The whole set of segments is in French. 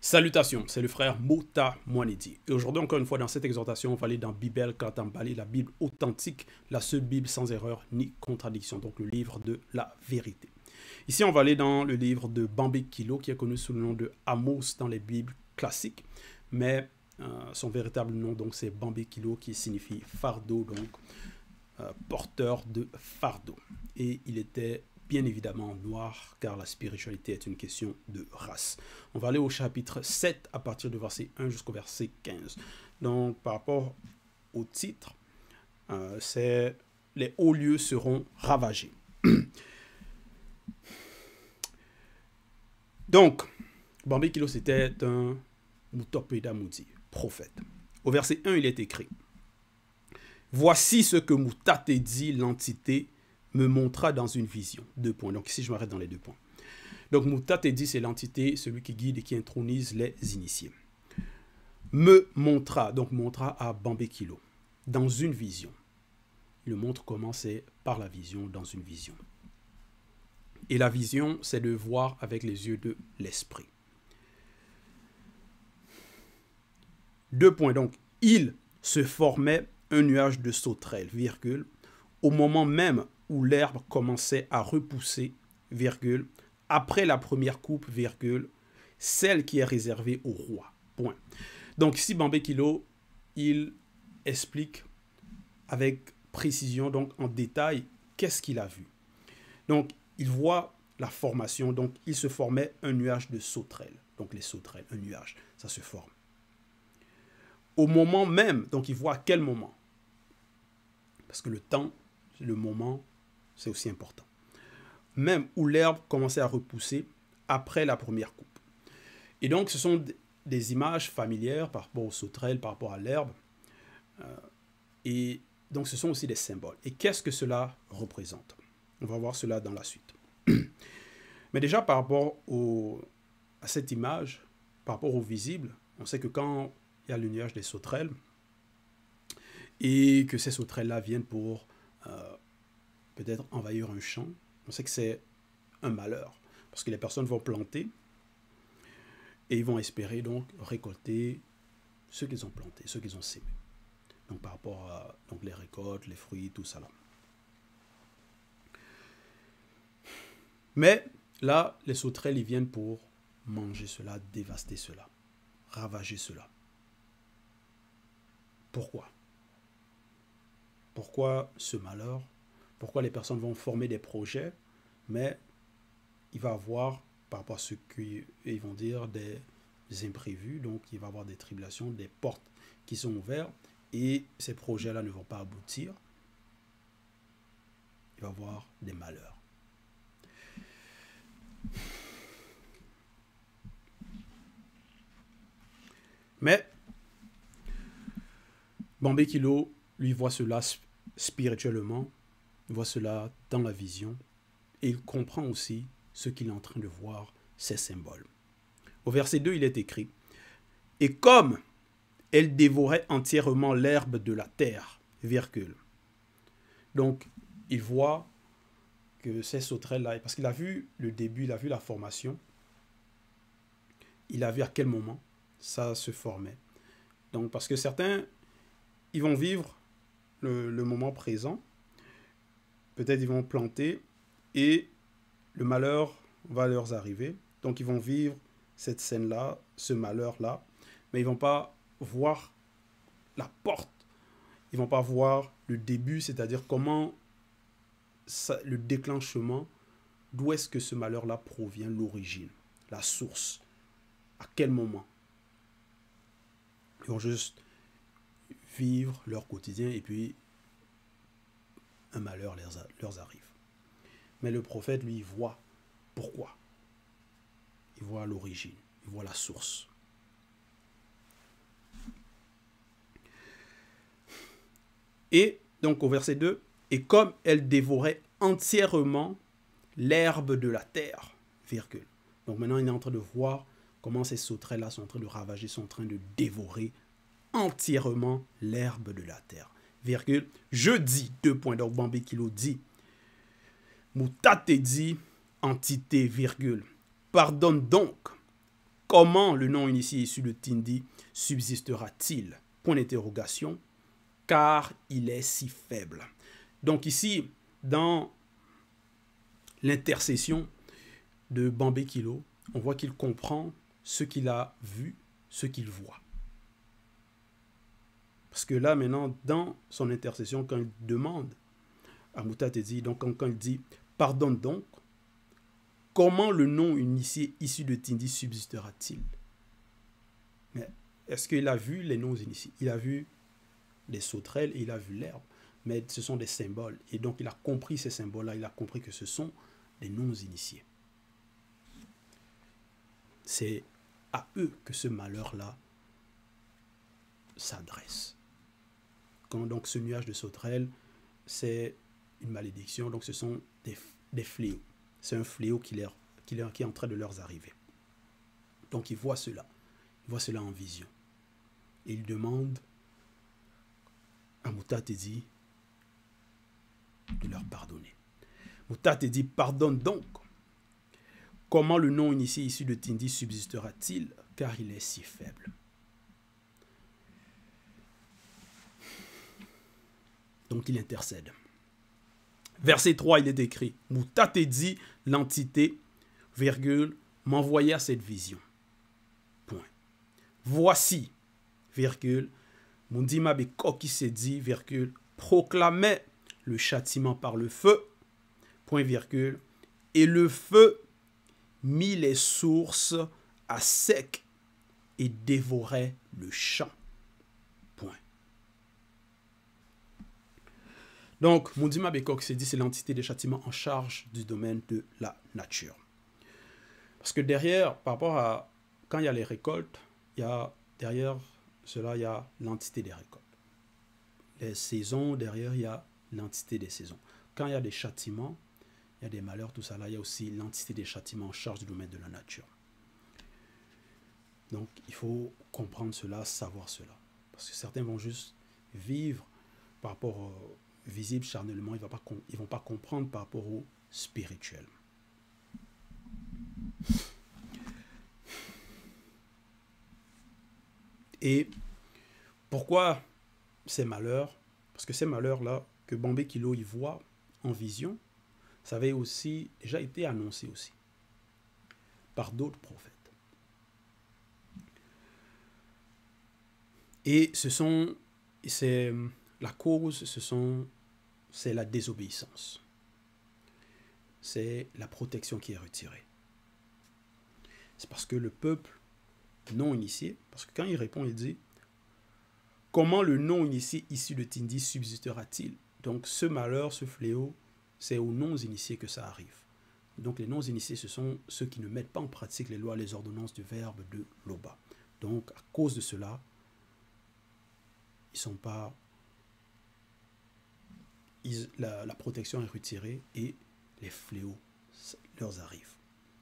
Salutations, c'est le frère Mota Mwanedi. Et aujourd'hui, encore une fois, dans cette exhortation, on va aller dans Bibel Katambali, la Bible authentique, la seule Bible sans erreur ni contradiction, donc le livre de la vérité. Ici, on va aller dans le livre de Bambi Kilo, qui est connu sous le nom de Amos dans les Bibles classiques, mais son véritable nom, donc, c'est Bambi Kilo, qui signifie fardeau, donc porteur de fardeau. Et il était bien évidemment noir, car la spiritualité est une question de race. On va aller au chapitre 7 à partir du verset 1 jusqu'au verset 15. Donc, par rapport au titre, c'est « Les hauts lieux seront ravagés ». Donc, Bambi Kilo, c'était un Moutopeda Moudi, prophète. Au verset 1, il est écrit « Voici ce que Moutate dit, l'entité me montra dans une vision. » 2 points. Donc ici, je m'arrête dans les 2 points. Donc Moutate dit, c'est l'entité, celui qui guide et qui intronise les initiés. Me montra, donc montra à Bambi Kilo, dans une vision. Il le montre comment c'est par la vision, dans une vision. Et la vision, c'est de voir avec les yeux de l'esprit. 2 points. Donc, il se formait un nuage de sauterelles, virgule, au moment même où l'herbe commençait à repousser, virgule, après la première coupe, virgule, celle qui est réservée au roi. Point. Donc ici, Bambi Kilo, il explique avec précision, donc en détail, qu'est-ce qu'il a vu. Donc, il voit la formation, donc il se formait un nuage de sauterelles. Donc les sauterelles, un nuage, ça se forme. Au moment même, donc il voit à quel moment. Parce que le temps, le moment, c'est aussi important. Même où l'herbe commençait à repousser après la première coupe. Et donc, ce sont des images familières par rapport aux sauterelles, par rapport à l'herbe. Et donc, ce sont aussi des symboles. Et qu'est-ce que cela représente? On va voir cela dans la suite. Mais déjà, par rapport à cette image, par rapport au visible, on sait que quand il y a le nuage des sauterelles, et que ces sauterelles-là viennent pour peut-être envahir un champ, on sait que c'est un malheur. Parce que les personnes vont planter et ils vont espérer donc récolter ce qu'ils ont planté, ce qu'ils ont sémé. Donc par rapport à donc, les récoltes, les fruits, tout ça là. Mais là, les sauterelles, ils viennent pour manger cela, dévaster cela, ravager cela. Pourquoi? Pourquoi ce malheur? Pourquoi les personnes vont former des projets, mais il va y avoir, par rapport à ce qu'ils vont dire, des imprévus, donc il va y avoir des tribulations, des portes qui sont ouvertes, et ces projets-là ne vont pas aboutir. Il va y avoir des malheurs. Mais Bambi Kilo, lui, voit cela spirituellement, il voit cela dans la vision, et il comprend aussi ce qu'il est en train de voir, ces symboles. Au verset 2, il est écrit « Et comme elle dévorait entièrement l'herbe de la terre, virgule. » Donc, il voit que ces sauterelles-là, parce qu'il a vu le début, il a vu la formation, il a vu à quel moment ça se formait. Donc, parce que certains, ils vont vivre le moment présent, peut-être ils vont planter et le malheur va leur arriver. Donc ils vont vivre cette scène-là, ce malheur-là, mais ils ne vont pas voir la porte. Ils ne vont pas voir le début, c'est-à-dire comment le déclenchement, d'où est-ce que ce malheur-là provient, l'origine, la source, à quel moment. Ils vont juste vivre leur quotidien et puis un malheur leur arrive. Mais le prophète, lui, voit pourquoi. Il voit l'origine, il voit la source. Et donc au verset 2, « Et comme elle dévorait entièrement l'herbe de la terre, virgule. » Donc maintenant, il est en train de voir comment ces sauterelles-là sont en train de ravager, sont en train de dévorer entièrement l'herbe de la terre. Virgule. Je dis, 2 points, donc Bambi Kilo dit, Moutate dit, entité, virgule. Pardonne donc Comment le non-initié issu de Tindi subsistera-t-il? Point d'interrogation, car il est si faible. Donc ici, dans l'intercession de Bambé Kilo, on voit qu'il comprend ce qu'il a vu, ce qu'il voit. Parce que là, maintenant, dans son intercession, quand il demande à Moutatedi, donc quand il dit « Pardonne donc », comment le non-initié issu de Tindi subsistera-t-il? Mais est-ce qu'il a vu les non-initiés? Il a vu les sauterelles et il a vu l'herbe. Mais ce sont des symboles. Et donc, il a compris ces symboles-là. Il a compris que ce sont des non-initiés. C'est à eux que ce malheur-là s'adresse. Quand donc ce nuage de sauterelles, c'est une malédiction. Donc, ce sont des fléaux. C'est un fléau qui est en train de leur arriver. Donc, ils voient cela. Ils voient cela en vision. Et ils demandent à Moutatedi de leur pardonner. Moutatedi pardonne donc. Comment le non-initié issu de Tindi subsistera-t-il, car il est si faible? Donc il intercède. Verset 3, il est écrit « Moutatedi, l'entité, virgule, m'envoyait à cette vision. Point. Voici, virgule, Mundima Beko qui s'est dit, virgule, proclamait le châtiment par le feu, point virgule, et le feu mit les sources à sec et dévorait le champ. Point. Donc, Mundima Beko qui s'est dit, c'est l'entité des châtiments en charge du domaine de la nature. Parce que derrière, par rapport à quand il y a les récoltes, il y a derrière cela, il y a l'entité des récoltes. Les saisons, derrière, il y a l'entité des saisons. Quand il y a des châtiments, il y a des malheurs, tout ça là, il y a aussi l'entité des châtiments en charge du domaine de la nature. Donc, il faut comprendre cela, savoir cela. Parce que certains vont juste vivre par rapport au visible charnellement, ils ne vont pas comprendre par rapport au spirituel. Et pourquoi ces malheurs? Parce que ces malheurs-là, que Bambé Kilo y voit en vision, ça avait aussi déjà été annoncé aussi par d'autres prophètes. Et c'est la cause, c'est la désobéissance. C'est la protection qui est retirée. C'est parce que le peuple non initié, parce que quand il répond, il dit « Comment le non initié issu de Tindi subsistera-t-il » Donc ce malheur, ce fléau, c'est aux non-initiés que ça arrive. Donc les non-initiés, ce sont ceux qui ne mettent pas en pratique les lois, les ordonnances du verbe de Loba. Donc à cause de cela, ils sont pas... la protection est retirée et les fléaux leur arrivent.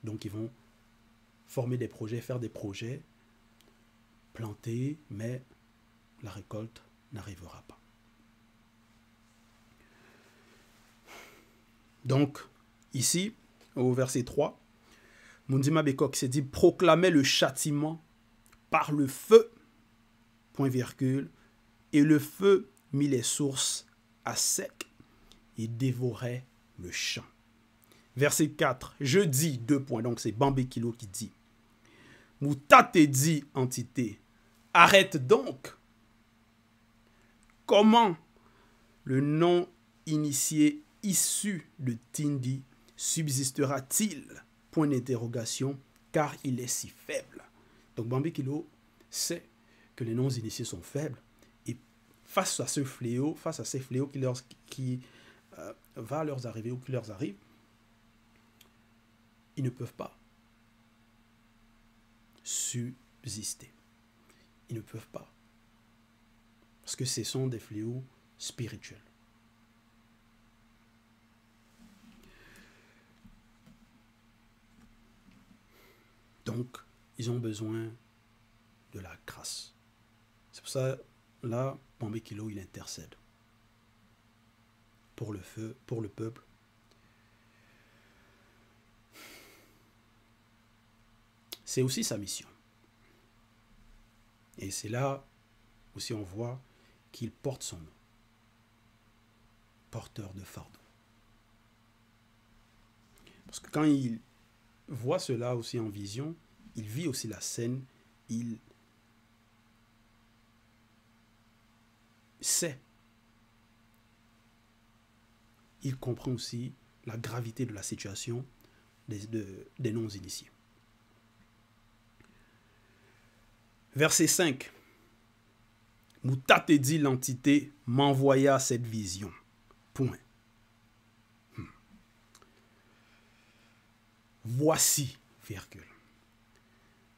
Donc ils vont former des projets, faire des projets, planter, mais la récolte n'arrivera pas. Donc, ici, au verset 3, Mundima Bekok s'est dit « Proclamait le châtiment par le feu, point virgule, et le feu mit les sources à sec et dévorait le champ. » Verset 4, je dis, 2 points, donc c'est Bambé Kilo qui dit « Moutatedi, entité, arrête donc. Comment le non-initié issu de Tindi subsistera-t-il? Point d'interrogation, car il est si faible. » Donc Bambé Kilo sait que les non-initiés sont faibles et face à ce fléau, face à ces fléaux qui va leur arriver ou qui leur arrive, ils ne peuvent pas subsister. Ils ne peuvent pas. Parce que ce sont des fléaux spirituels. Donc, ils ont besoin de la grâce. C'est pour ça, là, Bambé Kilo, il intercède pour le feu, pour le peuple. C'est aussi sa mission. Et c'est là aussi on voit qu'il porte son nom. Porteur de fardeau. Parce que quand il voit cela aussi en vision, il vit aussi la scène, il sait, il comprend aussi la gravité de la situation des non-initiés. Verset 5. Moutate dit l'entité m'envoya cette vision. Point. Voici, virgule.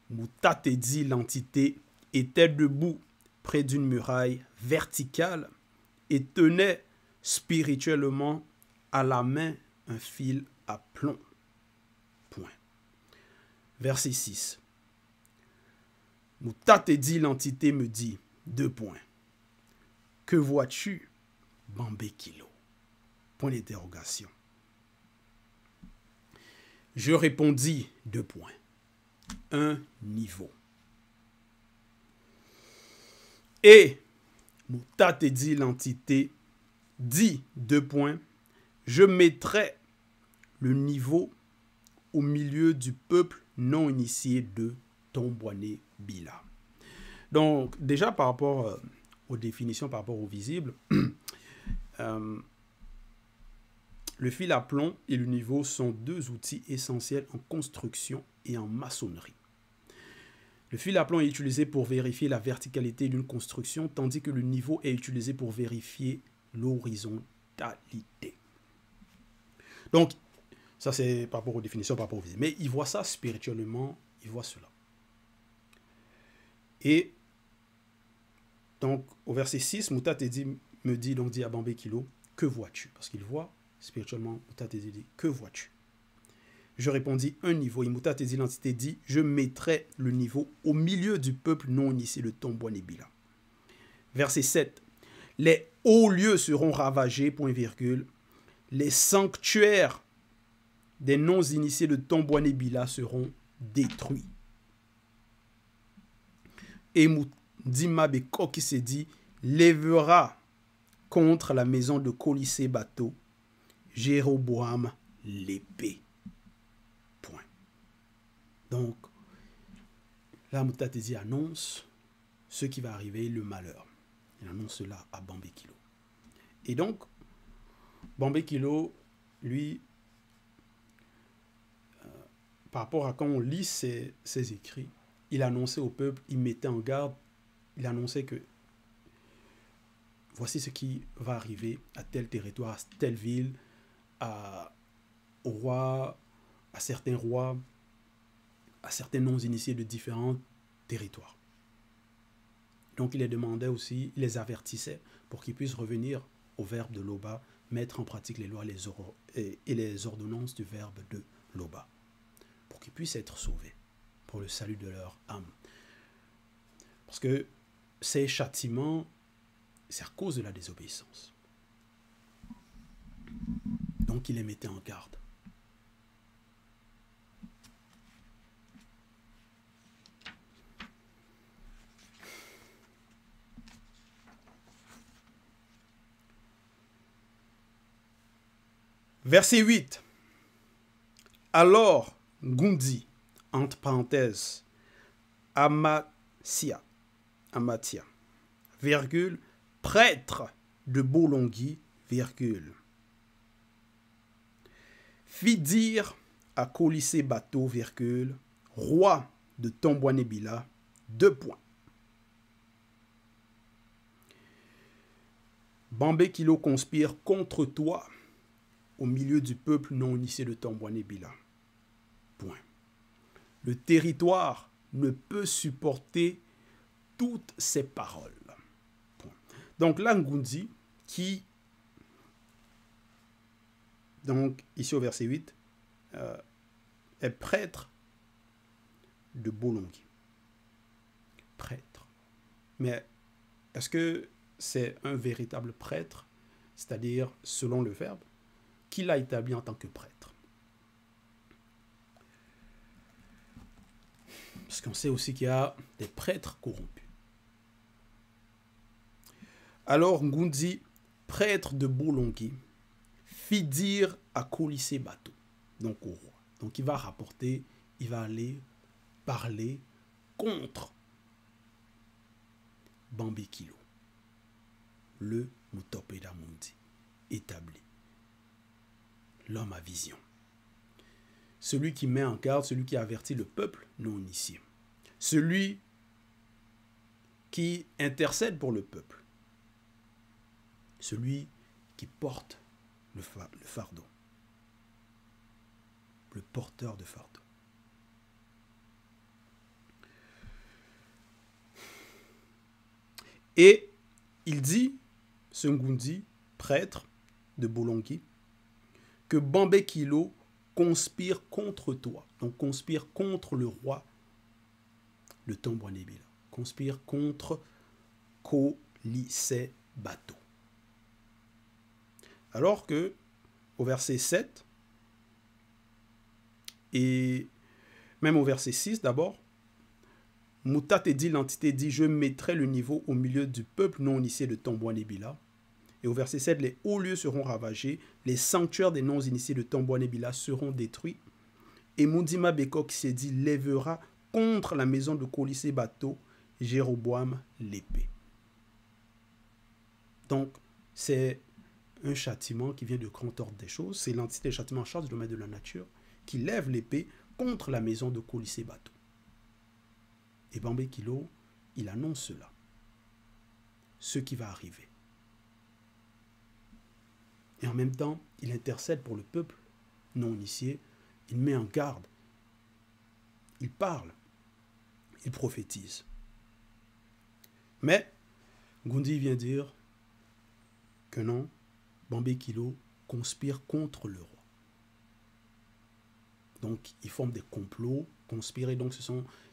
Moutate dit l'entité était debout près d'une muraille verticale et tenait spirituellement à la main un fil à plomb. Point. Verset 6. Moutate dit l'entité me dit, 2 points. Que vois-tu, Bambé Kilo? Point d'interrogation. Je répondis, 2 points. Un niveau. Et Moutate dit l'entité dit, 2 points, je mettrai le niveau au milieu du peuple non initié de Tombouane Bila. Donc, déjà par rapport aux définitions, par rapport au visible, le fil à plomb et le niveau sont 2 outils essentiels en construction et en maçonnerie. Le fil à plomb est utilisé pour vérifier la verticalité d'une construction, tandis que le niveau est utilisé pour vérifier l'horizontalité. Donc, ça c'est par rapport aux définitions, par rapport au visible. Mais il voit ça spirituellement, il voit cela. Et donc, au verset 6, Moutate me dit, donc dit à Bambé Kilo, que vois-tu? Parce qu'il voit spirituellement, Moutate dit, que vois-tu? Je répondis, un niveau. Et Moutate dit, l'entité dit, je mettrai le niveau au milieu du peuple non initié de Tombouane Bila. Verset 7, les hauts lieux seront ravagés, point virgule, les sanctuaires des non-initiés de Tombouane Bila seront détruits. Et Moudima Beko qui s'est dit, lèvera contre la maison de Colissé Bateau, Jéroboam l'épée. Point. Donc, là, Moutatezi annonce ce qui va arriver, le malheur. Il annonce cela à Bambé Kilo. Et donc, Bambé Kilo, lui, par rapport à quand on lit ses écrits, il annonçait au peuple, il mettait en garde, il annonçait que voici ce qui va arriver à tel territoire, à telle ville, au roi, à certains rois, à certains non-initiés de différents territoires. Donc il les demandait aussi, il les avertissait pour qu'ils puissent revenir au verbe de Loba, mettre en pratique les lois et les ordonnances du verbe de Loba, pour qu'ils puissent être sauvés, pour le salut de leur âme. Parce que ces châtiments, c'est à cause de la désobéissance. Donc il les mettait en garde. Verset 8. Alors, Ngundi, entre parenthèses, Amatia, virgule, prêtre de Bolongui, virgule, fit dire à Colissé Bateau, virgule, roi de Tombouane Bila, 2 points. Bambé Kilo conspire contre toi au milieu du peuple non initié de Tombouane Bila. Point. Le territoire ne peut supporter toutes ces paroles. Point. Donc là, Ngundi, qui, donc ici au verset 8, est prêtre de Bolongui. Prêtre. Mais est-ce que c'est un véritable prêtre, c'est-à-dire selon le verbe, qui l'a établi en tant que prêtre? Parce qu'on sait aussi qu'il y a des prêtres corrompus. Alors Ngundi, prêtre de Bolongi, fit dire à Kolissé Bato, donc au roi. Donc il va rapporter, il va aller parler contre Bambekilo, le Mutopeda Mundi, établi, l'homme à vision. Celui qui met en garde, celui qui avertit le peuple non initié. Celui qui intercède pour le peuple. Celui qui porte le fardeau. Le porteur de fardeau. Et il dit, ce Ngundi, prêtre de Bolongi, que Bambekilo conspire contre toi. Donc conspire contre le roi, le Tombouanébila. Conspire contre Kolissé Bato. Alors que, au verset 7, et même au verset 6 d'abord, Moutat dit, l'entité dit, je mettrai le niveau au milieu du peuple non initié de Tombouanébila. Et au verset 7, les hauts lieux seront ravagés, les sanctuaires des non initiés de Tombouanébila seront détruits. Et Mundima Bekok s'est dit, lèvera contre la maison de Kolissé Bato, Jéroboam l'épée. Donc, c'est un châtiment qui vient de grand ordre des choses. C'est l'entité de châtiment en charge du domaine de la nature qui lève l'épée contre la maison de Kolissé Bato. Et Bambekilo, il annonce cela. Ce qui va arriver. Et en même temps, il intercède pour le peuple non initié. Il met en garde. Il parle. Il prophétise. Mais, Ngundi vient dire que non, Bambekilo conspire contre le roi. Donc, ils forment des complots, conspirer, donc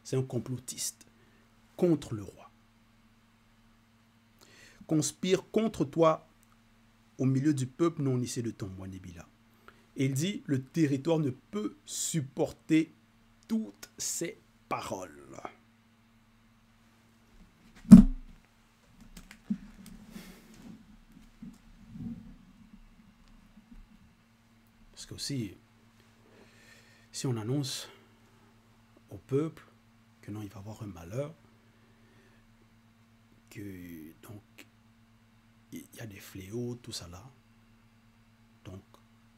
c'est un complotiste contre le roi. Conspire contre toi au milieu du peuple non initié de Tombouanébila. Et il dit, le territoire ne peut supporter toutes ces paroles. Parce que aussi, si on annonce au peuple que non, il va avoir un malheur, que donc il y a des fléaux, tout ça là, donc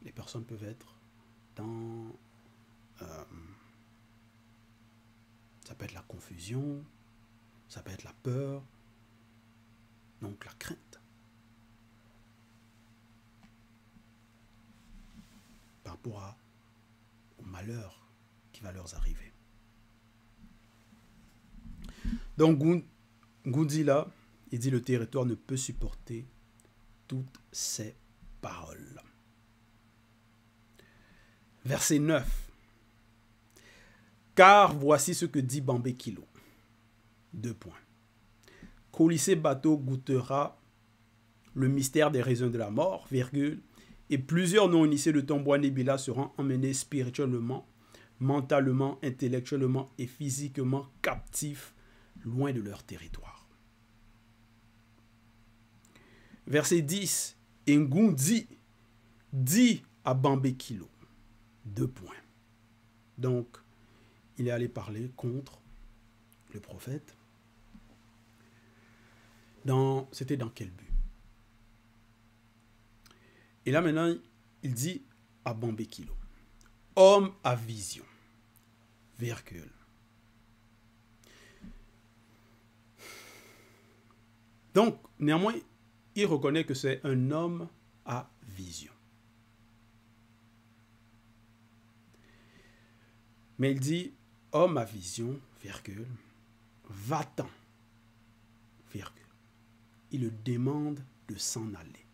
les personnes peuvent être dans ça peut être la confusion, ça peut être la peur, donc la crainte par rapport au malheur qui va leur arriver. Donc Ngundi là, il dit le territoire ne peut supporter toutes ces paroles. Verset 9. Car voici ce que dit Bambekilo. 2 points. Kolissé Bato goûtera le mystère des raisins de la mort, virgule, et plusieurs non-initiés de Tombouanébila seront emmenés spirituellement, mentalement, intellectuellement et physiquement captifs, loin de leur territoire. Verset 10. Et Ngundi dit à Bambekilo. 2 points. Donc, il est allé parler contre le prophète. C'était dans quel but? Et là maintenant, il dit à Bambekilo, homme à vision, virgule. Donc, néanmoins, il reconnaît que c'est un homme à vision. Mais il dit, homme à vision, virgule, va-t'en, virgule. Il le demande de s'en aller.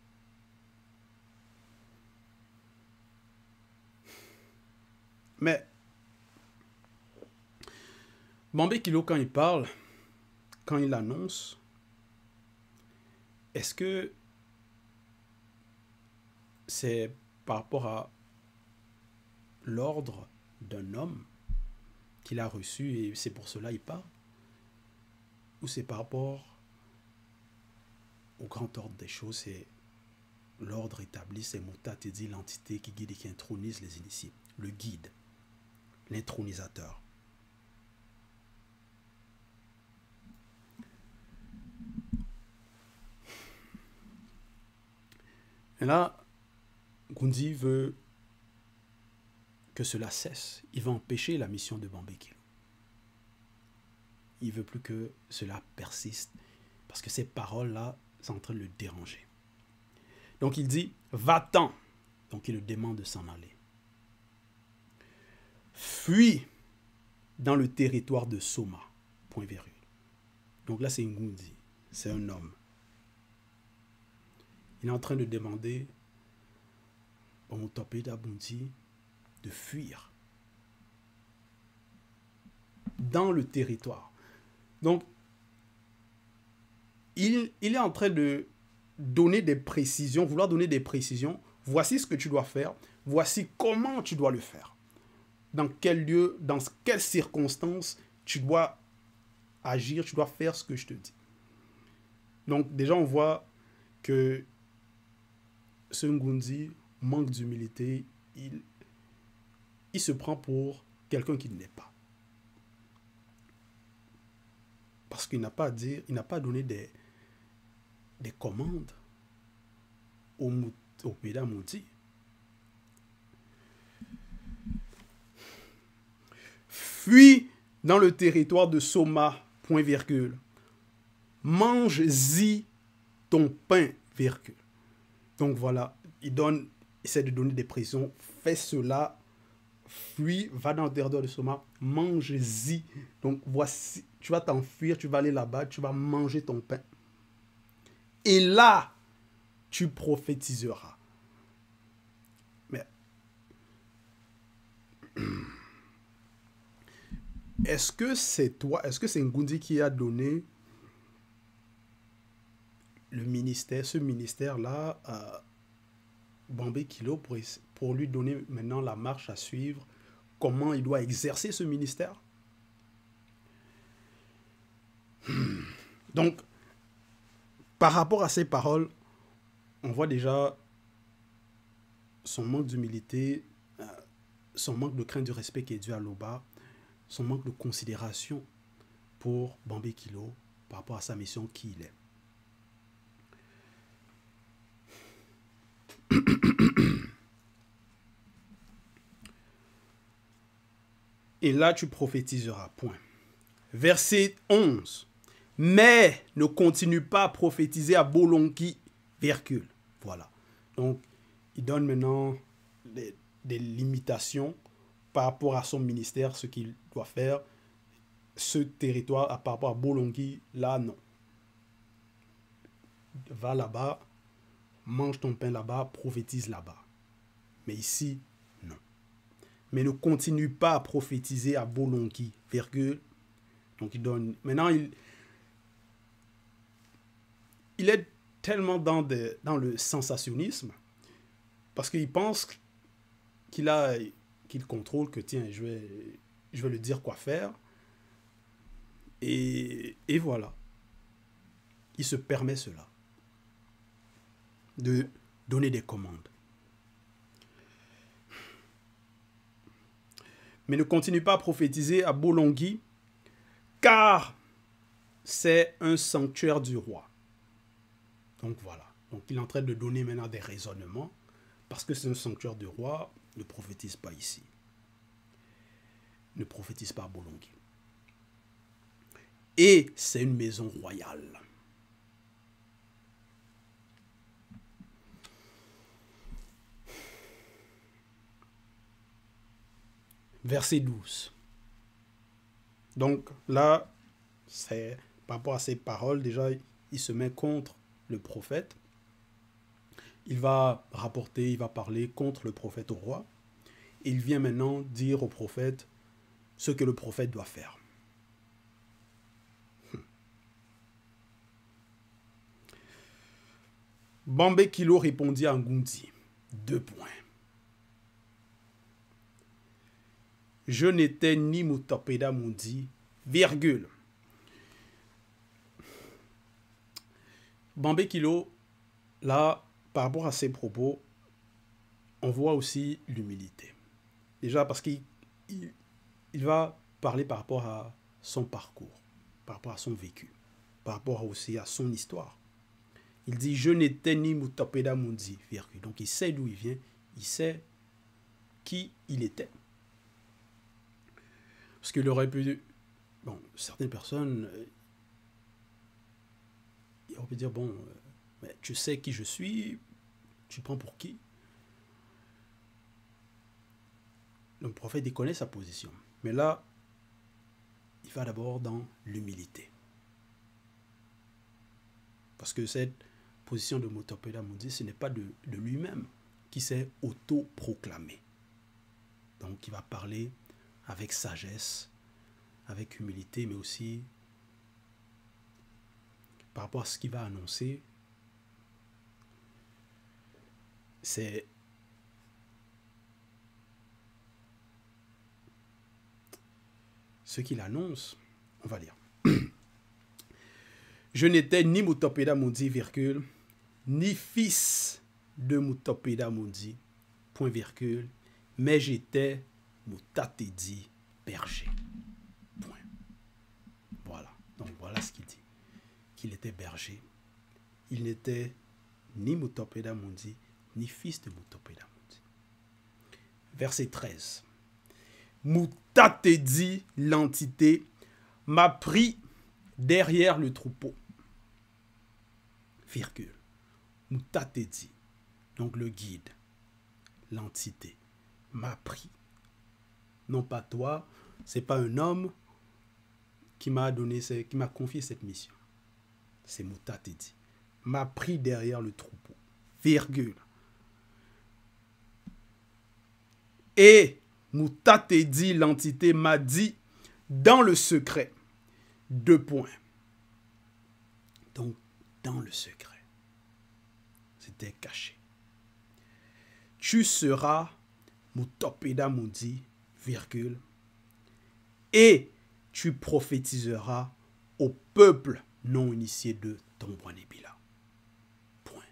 Mais, Bambekilo, quand il parle, quand il annonce, est-ce que c'est par rapport à l'ordre d'un homme qu'il a reçu et c'est pour cela qu'il parle? Ou c'est par rapport au grand ordre des choses, c'est l'ordre établi, c'est Muta te dit l'entité qui guide et qui intronise les initiés. Le guide, l'intronisateur. Et là, Gundi veut que cela cesse. Il va empêcher la mission de Bambé Kilo. Il ne veut plus que cela persiste parce que ces paroles-là sont en train de le déranger. Donc il dit, va-t'en. Donc il le demande de s'en aller. Fuis dans le territoire de Soma. Point virgule. Donc là c'est Ngundi. C'est un homme. Il est en train de demander au Mutapé d'Abundi de fuir dans le territoire. Donc, il est en train de donner des précisions, vouloir donner des précisions. Voici ce que tu dois faire. Voici comment tu dois le faire. Dans quel lieu, dans quelles circonstances tu dois agir, tu dois faire ce que je te dis. Donc, déjà, on voit que ce Ngundi manque d'humilité. Il se prend pour quelqu'un qui ne l'est pas. Parce qu'il n'a pas à dire, il n'a pas donné des commandes au Péda Mouti. Fuis dans le territoire de Soma, point virgule. Mange-y ton pain, virgule. Donc voilà, il essaie de donner des précisions. Fais cela, fuis, va dans le territoire de Soma, mange-y. Donc voici, tu vas t'enfuir, tu vas aller là-bas, tu vas manger ton pain. Et là, tu prophétiseras. Mais est-ce que c'est toi, est-ce que c'est Ngundi qui a donné le ministère, ce ministère-là à Bambé Kilo pour lui donner maintenant la marche à suivre, comment il doit exercer ce ministère? Donc, par rapport à ces paroles, on voit déjà son manque d'humilité, son manque de crainte, de respect qui est dû à Loba, son manque de considération pour Bambé Kilo par rapport à sa mission qui il est. Et là, tu prophétiseras. Point. Verset 11. Mais ne continue pas à prophétiser à Bolonki, virgule. Voilà. Donc, il donne maintenant des limitations par rapport à son ministère, ce qu'il doit faire. Ce territoire, par rapport à Bolonki, là, non. Va là-bas, mange ton pain là-bas, prophétise là-bas. Mais ici, non. Mais ne continue pas à prophétiser à Bolonki, virgule. Donc, il donne... Maintenant, il est tellement dans le sensationnisme parce qu'il pense qu'il contrôle que, tiens, je vais lui dire quoi faire. Et voilà. Il se permet cela. De donner des commandes. Mais ne continue pas à prophétiser à Bolongi, car c'est un sanctuaire du roi. Donc voilà. Donc il est en train de donner maintenant des raisonnements. Parce que c'est un sanctuaire du roi, ne prophétise pas ici. Ne prophétise pas à Bolongi. Et c'est une maison royale. Verset 12. Donc là, c'est par rapport à ces paroles, déjà, il se met contre le prophète. Il va rapporter, il va parler contre le prophète au roi. Il vient maintenant dire au prophète ce que le prophète doit faire. Bambé Kilo répondit à Ngundi. 2 points. Je n'étais ni Mutapeda Mundi, virgule. Bambé Kilo, là, par rapport à ses propos, on voit aussi l'humilité. Déjà parce qu'il va parler par rapport à son parcours, par rapport à son vécu, par rapport aussi à son histoire. Il dit, je n'étais ni Mutapeda Mundi, virgule. Donc il sait d'où il vient, il sait qui il était. Parce qu'il aurait pu... Bon, certaines personnes, on peut dire, bon, mais tu sais qui je suis, tu prends pour qui? Le prophète, il connaît sa position. Mais là, il va d'abord dans l'humilité. Parce que cette position de Mutapeda Mundi, ce n'est pas de lui-même qui s'est auto-proclamé. Donc, il va parler avec sagesse, avec humilité, mais aussi par rapport à ce qu'il va annoncer. C'est ce qu'il annonce. On va lire. Je n'étais ni Mutapeda Mundi, virgule, ni fils de Mutapeda Mundi, point virgule, mais j'étais Mutatedi berger. Point. Voilà. Donc voilà ce qu'il dit. Qu'il était berger. Il n'était ni Mutapeda Mundi, ni fils de Mutapeda Mundi. Verset 13. Mutatedi, l'entité, m'a pris derrière le troupeau. Virgule. Mutatedi, donc le guide, l'entité, m'a pris. Non pas toi, c'est pas un homme qui m'a confié cette mission. C'est Mutatedi. M'a pris derrière le troupeau. Virgule. Et Mutatedi, l'entité, m'a dit dans le secret. 2 points. Donc, dans le secret. C'était caché. Tu seras Mutapeda Mundi, virgule, et tu prophétiseras au peuple non initié de Tombouanébila. Point.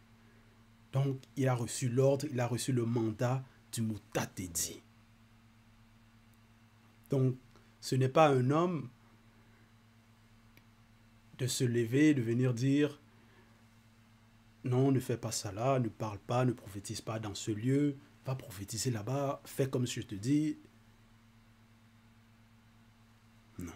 Donc, il a reçu l'ordre, il a reçu le mandat du Mutatedi. Donc, ce n'est pas un homme de se lever, de venir dire non, ne fais pas ça là, ne parle pas, ne prophétise pas dans ce lieu, va prophétiser là-bas, fais comme je te dis. Non.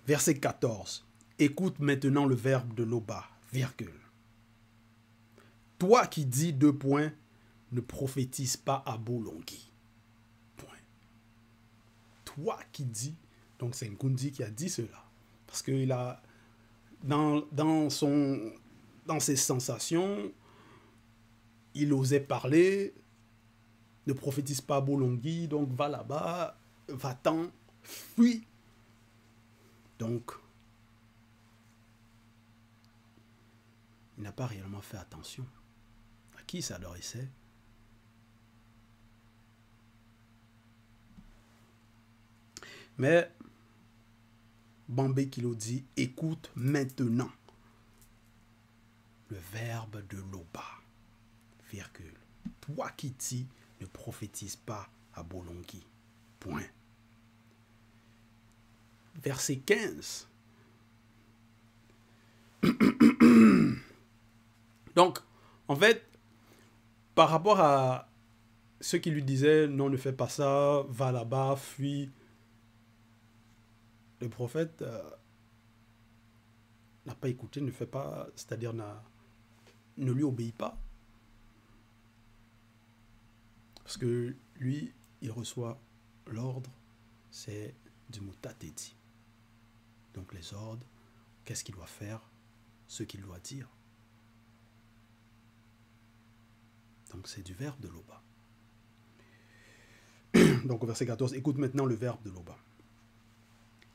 Verset 14. Écoute maintenant le verbe de Loba, virgule. Toi qui dis 2 points, ne prophétise pas à Bolongi. Point. Toi qui dis, donc c'est Nkundi qui a dit cela. Parce qu'il a, dans ses sensations, il osait parler, ne prophétise pas à Bolongi, donc va là-bas, va-t'en, fuis. Donc, il n'a pas réellement fait attention. À qui il s'adressait? Mais Bambé Kilo dit, écoute maintenant le verbe de Loba, virgule. Toi qui dis, ne prophétise pas à Bolongi. Point. Verset 15. Donc, en fait, par rapport à ceux qui lui disaient, non, ne fais pas ça, va là-bas, fuis, le prophète n'a pas écouté, ne fait pas, c'est-à-dire ne lui obéit pas. Parce que lui, il reçoit l'ordre, c'est du Mutatedi. Donc les ordres, qu'est-ce qu'il doit faire, ce qu'il doit dire. Donc c'est du verbe de Loba. Donc au verset 14, écoute maintenant le verbe de Loba.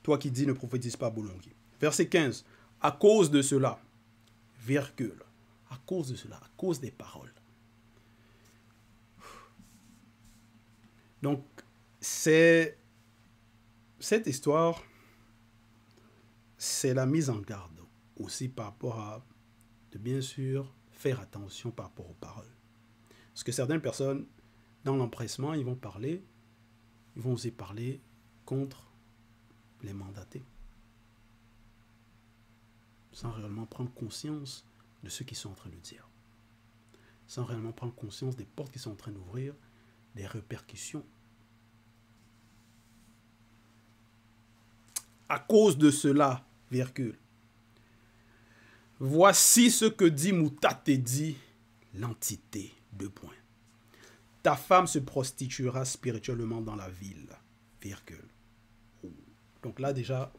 Toi qui dis ne prophétise pas Bolongi. Verset 15, à cause de cela, virgule, à cause de cela, à cause des paroles. Donc c'est cette histoire, c'est la mise en garde aussi par rapport à, de bien sûr, faire attention par rapport aux paroles. Parce que certaines personnes, dans l'empressement, ils vont oser parler contre les mandatés, sans réellement prendre conscience de ce qu'ils sont en train de dire, sans réellement prendre conscience des portes qu'ils sont en train d'ouvrir, des répercussions. À cause de cela, virgule, voici ce que dit Moutate dit l'entité, 2 points. Ta femme se prostituera spirituellement dans la ville, virgule. Donc là déjà,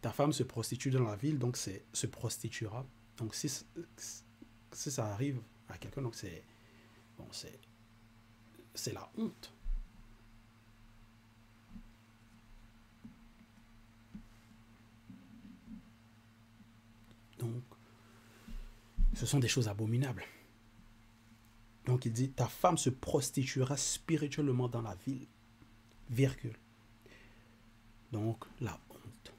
ta femme se prostitue dans la ville, donc c'est se prostituera. Donc si ça arrive à quelqu'un, donc c'est bon, c'est la honte. Donc, ce sont des choses abominables. Donc, il dit, ta femme se prostituera spirituellement dans la ville, virgule. Donc, la honte.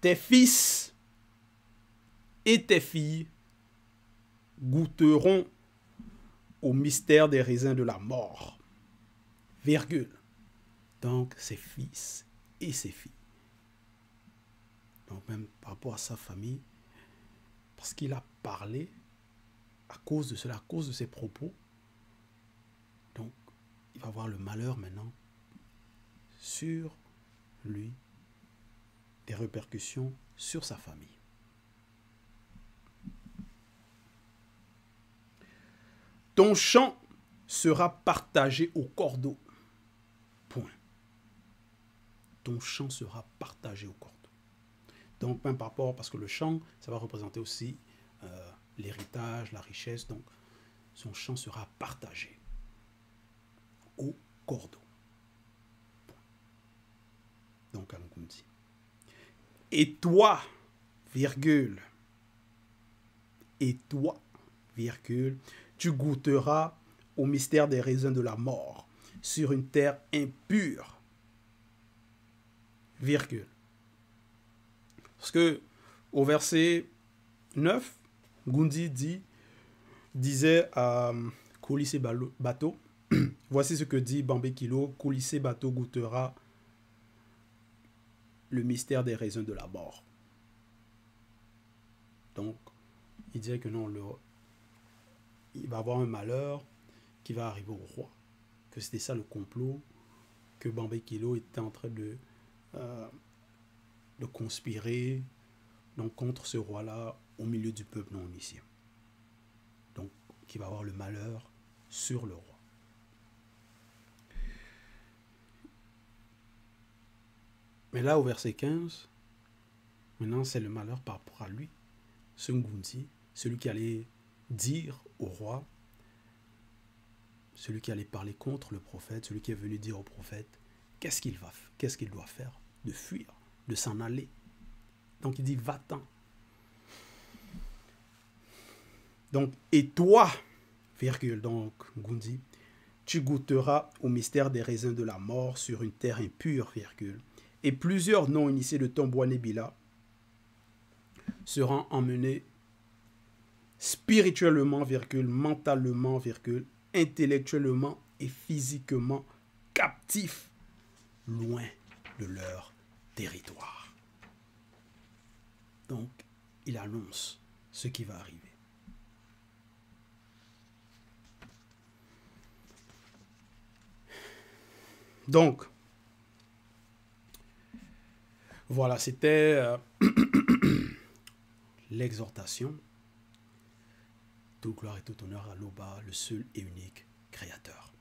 Tes fils et tes filles goûteront au mystère des raisins de la mort, virgule. Donc, ses fils et ses filles. Donc, même par rapport à sa famille, parce qu'il a parlé à cause de cela, à cause de ses propos, donc, il va avoir le malheur maintenant sur lui, des répercussions sur sa famille. Ton champ sera partagé au cordeau. Point. Ton champ sera partagé au cordeau. Donc, même par rapport, parce que le champ, ça va représenter aussi l'héritage, la richesse. Donc, son champ sera partagé au cordeau. Point. Donc, on dit. Et toi, virgule, et toi, virgule, tu goûteras au mystère des raisins de la mort sur une terre impure, virgule. Parce que au verset 9, Gundi disait à Koulissé Bateau, voici ce que dit Bambé Kilo, Koulissé Bateau goûtera le mystère des raisins de la mort. Donc, il disait que non, il va avoir un malheur qui va arriver au roi. Que c'était ça le complot, que Bambé Kilo était en train de conspirer donc, contre ce roi-là au milieu du peuple non initié. Donc, qui va avoir le malheur sur le roi. Mais là, au verset 15, maintenant, c'est le malheur par rapport à lui. Ce Ngundi, celui qui allait dire au roi, celui qui allait parler contre le prophète, celui qui est venu dire au prophète, qu'est-ce qu'il doit faire? De fuir, de s'en aller. Donc il dit, va-t'en. Donc, et toi, virgule, donc, Ngundi, tu goûteras au mystère des raisins de la mort sur une terre impure, virgule. Et plusieurs non-initiés de ton bois Nébila seront emmenés spirituellement, virgule, mentalement, virgule, intellectuellement et physiquement captifs, loin de leur territoire. Donc, il annonce ce qui va arriver. Donc, voilà, c'était l'exhortation. Toute gloire et tout honneur à l'Oba, le seul et unique Créateur.